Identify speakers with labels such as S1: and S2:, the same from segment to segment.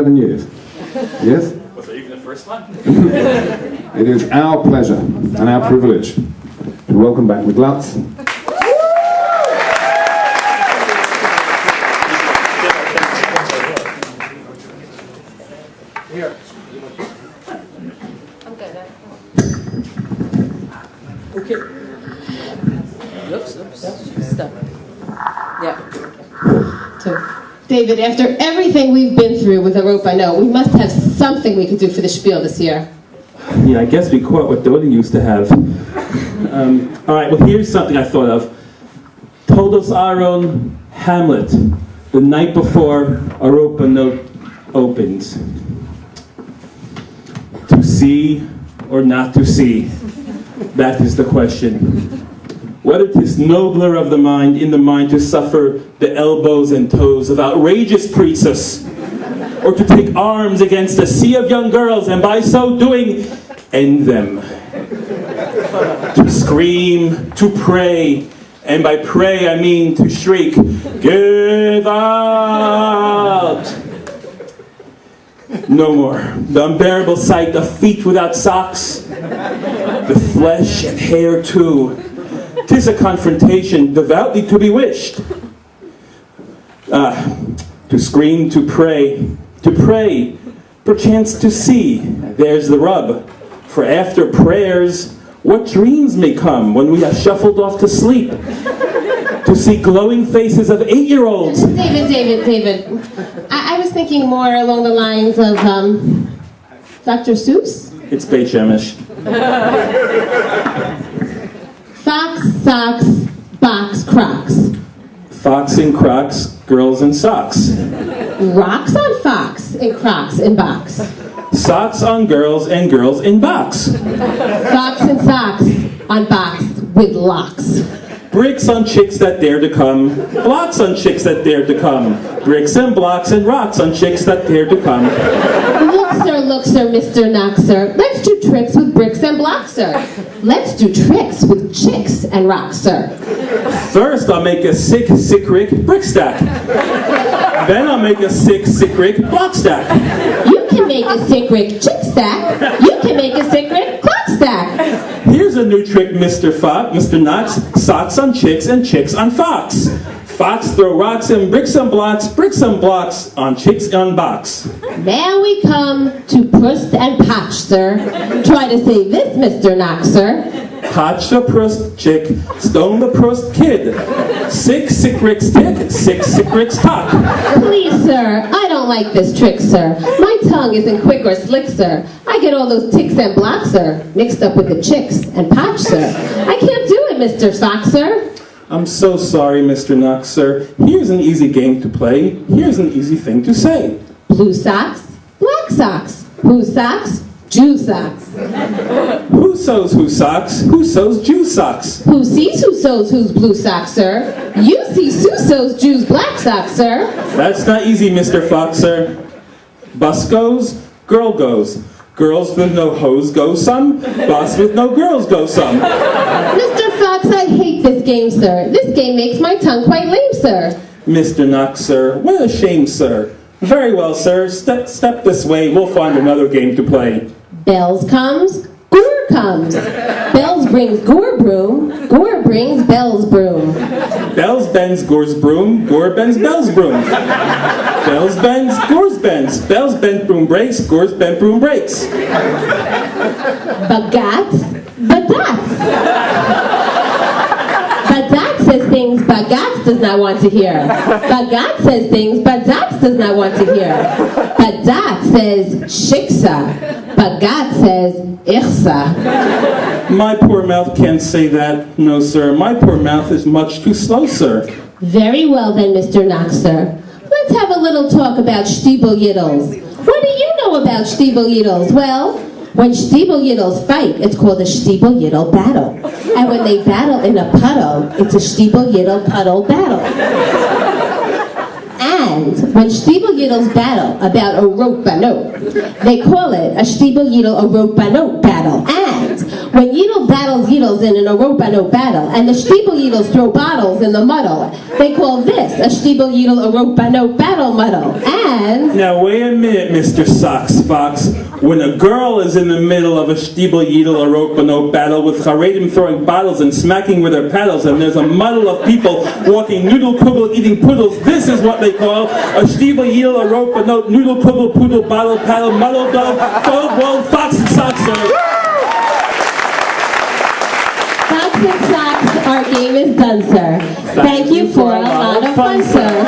S1: 11 years. Yes?
S2: Was that even the first one?
S1: It is our pleasure and our privilege to welcome back the Gluts.
S3: Here.
S4: I'm good.
S3: Okay.
S4: Oops. Stop. Yeah.
S5: So, David, after everything we've been through with Europa, no, we must have something we could do for the Shpiel this year.
S2: Yeah, I guess we caught what Dodi used to have. All right, well, here's something I thought of. Todos Aaron Hamlet, the night before Europa Note opens. To see or not to see? That is the question. Whether 'tis nobler of the mind, in the mind, to suffer the elbows and toes of outrageous priestess, or to take arms against a sea of young girls, and by so doing, end them. To scream, to pray, and by pray I mean to shriek, give out! No more. The unbearable sight of feet without socks, the flesh and hair too. 'Tis a confrontation devoutly to be wished. To scream, to pray, perchance to see. There's the rub. For after prayers, what dreams may come when we have shuffled off to sleep? To see glowing faces of 8-year-olds.
S5: David. I was thinking more along the lines of Dr. Seuss.
S2: It's Beit Shemesh.
S5: Fox, socks, box, crocs.
S2: Fox in Crocs, girls in socks.
S5: Rocks on fox and crocs in box.
S2: Socks on girls and girls in box.
S5: Fox and socks on box with locks.
S2: Bricks on chicks that dare to come. Blocks on chicks that dare to come. Bricks and blocks and rocks on chicks that dare to come.
S5: Look, sir, Mr. Knoxer. Let's do tricks with bricks and blocks, sir. Let's do tricks with chicks and rocks, sir.
S2: First, I'll make a sick rick brick stack. Then I'll make a sick rick block stack.
S5: You can make a sick rick chick stack. You can make a sick rick clock stack.
S2: Here's a new trick, Mr. Knox. Socks on chicks and chicks on fox. Fox throw rocks and bricks and blocks on chicks on box.
S5: Now we come to Proust and Potch, sir. Try to say this, Mr. Knoxer.
S2: Potch the Proust chick, stone the Proust kid. Sick rick stick, sick rick's talk.
S5: Please, sir, I don't like this trick, sir. My tongue isn't quick or slick, sir. I get all those ticks and blocks, sir, mixed up with the chicks and Potch, sir. I can't do it, Mr. Sock, sir.
S2: I'm so sorry, Mr. Knox, sir. Here's an easy game to play. Here's an easy thing to say.
S5: Blue socks, black socks. Whose socks? Jew socks.
S2: Who sews whose socks? Who sews Jew socks?
S5: Who sees who sews whose blue socks, sir? You see Sue sews Jew's black socks, sir.
S2: That's not easy, Mr. Fox, sir. Bus goes, girl goes. Girls with no hose go some. Bus with no girls go some.
S5: Mr. Fox, I hate this game, sir. This game makes my tongue quite lame, sir.
S2: Mr. Knox, sir. What a shame, sir. Very well, sir. Step this way. We'll find another game to play.
S5: Bells comes, Gore comes. Bells brings Gore broom. Gore brings Bells broom.
S2: Bells bends Gore's broom. Gore bends Bell's broom. Bells bends Gore's bends. Bells bend broom breaks. Gore's bent broom breaks.
S5: Bagats, badats. Badat says things Bagats does not want to hear. Bagat says things Badat does not want to hear. Badat says shiksa. Bagat says ichsa.
S2: My poor mouth can't say that. No, sir. My poor mouth is much too slow, sir.
S5: Very well then, Mr. Knoxer. Let's have a little talk about Shtiebel Yiddles. What do you know about Shtiebel Yiddles? Well, when Shtiebel Yiddles fight, it's called a Shtiebel Yiddle battle. And when they battle in a puddle, it's a Shtiebel Yiddle puddle battle. And when Shtiebel Yiddles battle about a rope note, they call it a Shtiebel Yiddle a rope note battle. And When Yidel battles Yidels in an Oropa-no battle, and the Shtiebel Yidels throw bottles in the muddle, they call this a Shtiebel Yidel Oropa-no battle muddle. And...
S2: Now wait a minute, Mr. Socks Fox. When a girl is in the middle of a Shtiebel Yidel Oropa-no battle with Haredim throwing bottles and smacking with their paddles, and there's a muddle of people walking noodle kugel eating poodles, this is what they call a Shtiebel Yidel Oropa-no noodle kugel poodle bottle paddle muddle dog dog world Fox and Socks.
S5: Fox and Socks, our game is done, sir. Thank you for a lot of fun, sir.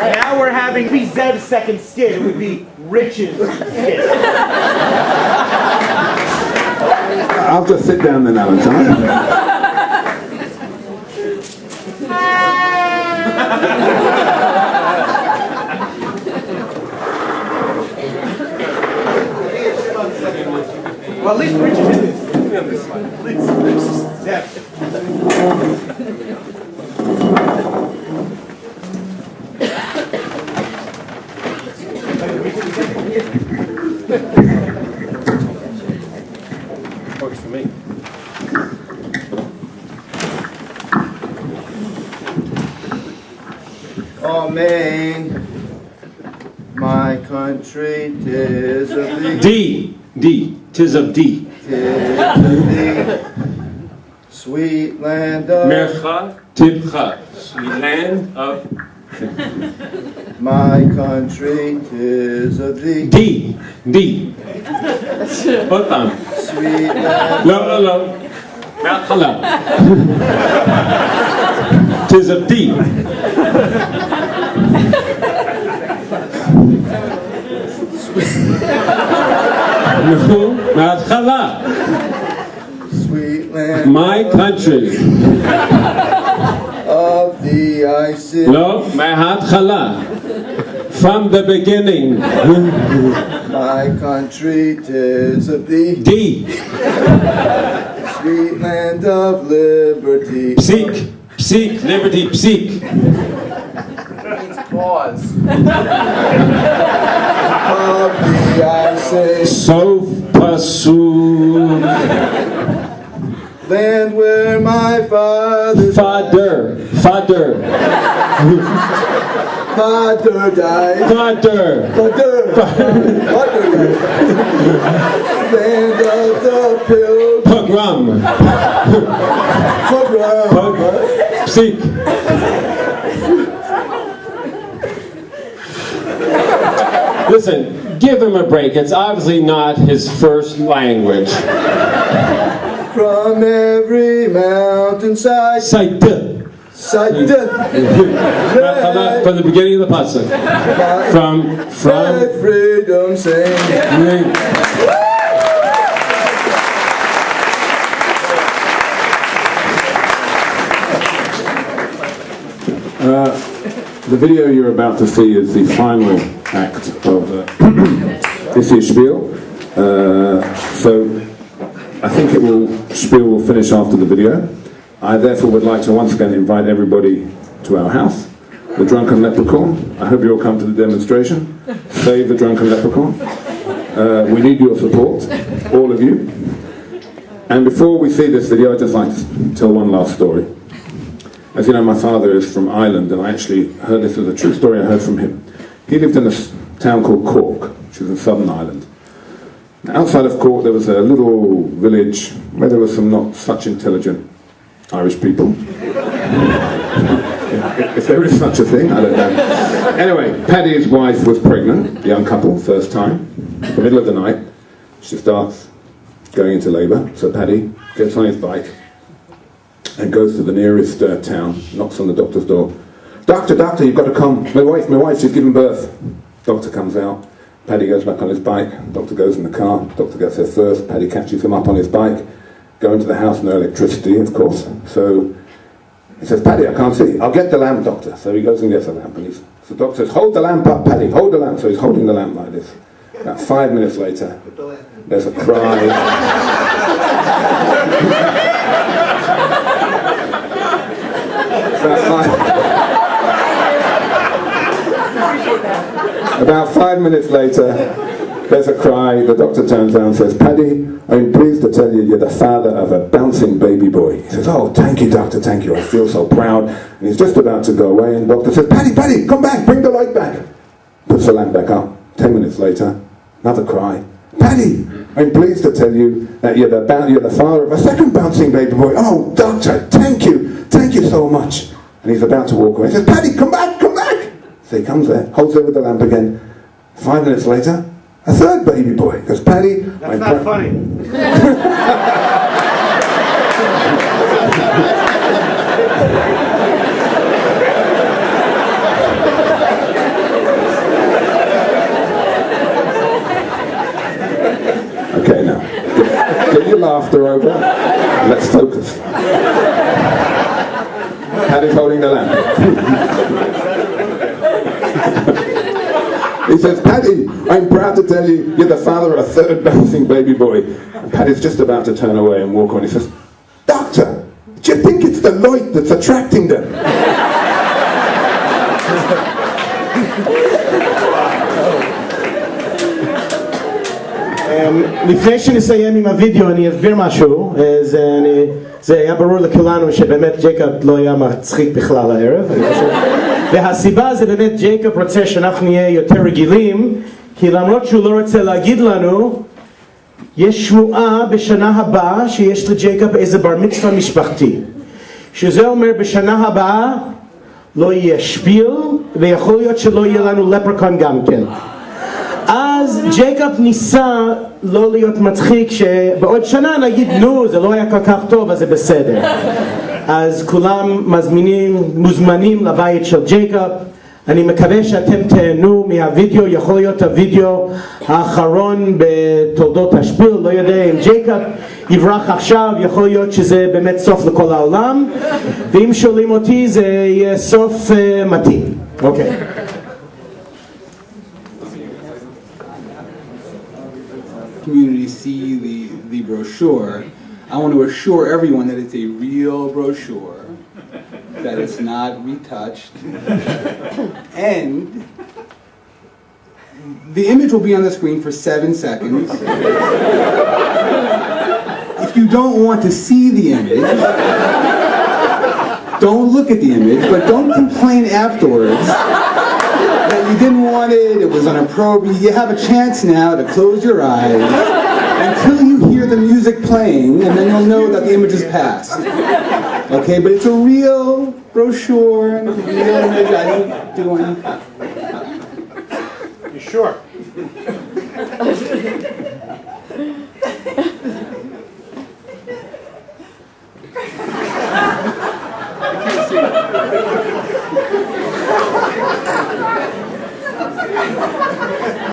S3: Now we're having Zev's second skit. It would be Rich's skit.
S1: I'll just sit down then, Alan.
S3: Well, at least Rich is in this. At least Zev.
S2: Works for me.
S6: Amen. My country, 'tis of thee.
S2: D. Tis of D.
S6: 'Tis of thee. Sweet land of
S2: Mercha Tibcha. Sweet land of
S6: my country, 'tis of thee.
S2: D. D. עוד פעם.
S6: Sweet land.
S2: לא. מההתחלה. Tis of D. נו, מההתחלה.
S6: Sweet land
S2: My country.
S6: of thee I sit.
S2: לא, מההתחלה. From the beginning.
S6: My country, 'tis of thee.
S2: D.
S6: Sweet land of liberty.
S2: Psik. Psik. Liberty. Psik.
S3: Pause.
S6: Of thee I say.
S2: Sof pasuk.
S6: Land where my father
S2: Father. Father.
S6: died.
S2: Father.
S6: Father died. Land of the pilgrim.
S2: Pogrom. Psik. Listen, give him a break. It's obviously not his first language.
S6: From every mountainside.
S2: Side.
S6: Side.
S2: From the beginning of the pasuk. From.
S6: Freedom sing.
S1: The video you're about to see is the final act of this year's Shpiel. So I think Shpiel will finish after the video. I therefore would like to once again invite everybody to our house. The Drunken Leprechaun. I hope you'll come to the demonstration. Save the Drunken Leprechaun. We need your support, all of you. And before we see this video, I'd just like to tell one last story. As you know, my father is from Ireland, and I actually heard this as a true story I heard from him. He lived in a town called Cork, which is in Southern Ireland. Now, outside of Cork, there was a little village where there were some not such intelligent Irish people. If there is such a thing, I don't know. Anyway, Paddy's wife was pregnant, young couple, first time. In the middle of the night, she starts going into labour, so Paddy gets on his bike and goes to the nearest town, knocks on the doctor's door. Doctor, you've got to come. My wife, she's giving birth. Doctor comes out. Paddy goes back on his bike. Doctor goes in the car. Doctor gets there first. Paddy catches him up on his bike. Go into the house, no electricity, of course. So he says, Paddy, I can't see. I'll get the lamp, doctor. So he goes and gets a lamp. And so the doctor says, hold the lamp up, Paddy, hold the lamp. So he's holding the lamp like this. About 5 minutes later, there's a cry. About 5 minutes later, there's a cry. The doctor turns around and says, "Paddy, I'm pleased to tell you you're the father of a bouncing baby boy." He says, "Oh, thank you, doctor, thank you. I feel so proud." And he's just about to go away, and the doctor says, "Paddy, come back, bring the light back." Puts the lamp back up. 10 minutes later, another cry. "Paddy, I'm pleased to tell you that you're the father of a second bouncing baby boy." "Oh, doctor, thank you so much." And he's about to walk away. He says, "Paddy, come back. So he comes there, holds it with the lamp again. 5 minutes later, a third baby boy. He goes, "Paddy,
S3: That's not funny.
S1: Okay, now, get your laughter over. Let's focus. Paddy's holding the lamp. He says, "Paddy, I'm proud to tell you you're the father of a third bouncing baby boy." And Paddy's just about to turn away and walk on. He says, "Doctor, do you think it's the light that's attracting them?"
S3: לפני שנסיים עם הוידאו אני אסביר משהו. זה היה ברור לכולנו שבאמת ג'ייקוב לא היה מצחיק בכלל הערב, אני חושב. והסיבה זה באמת ג'ייקוב רוצה שאנחנו נהיה יותר רגילים, כי למרות שהוא לא רוצה להגיד לנו, יש שמועה בשנה הבאה שיש לג'ייקוב איזה בר מצווה משפחתי, שזה אומר בשנה הבאה לא יהיה שפיל, ויכול להיות שלא יהיה לנו לפרקון גם כן. אז ג'ייקוב ניסה לא להיות מצחיק, שבעוד שנה נגיד נו זה לא היה כל כך טוב אז זה בסדר. אז כולם מוזמנים לבית של ג'ייקוב. אני מקווה שאתם תהנו מהווידאו. יכול להיות הווידאו האחרון בתולדות השפיל, לא יודע אם ג'ייקוב יברח עכשיו, יכול להיות שזה באמת סוף לכל העולם, ואם שואלים אותי זה יהיה סוף מתאים. אוקיי.
S7: Community see the brochure, I want to assure everyone that it's a real brochure, that it's not retouched, and the image will be on the screen for 7 seconds. If you don't want to see the image, don't look at the image, but don't complain afterwards that you didn't want it, it was inappropriate. You have a chance now to close your eyes until you hear the music playing, and then you'll know that the image is passed. Okay, but it's a real brochure, and it's a real image. I don't do anything.
S3: You sure?
S7: I can't see.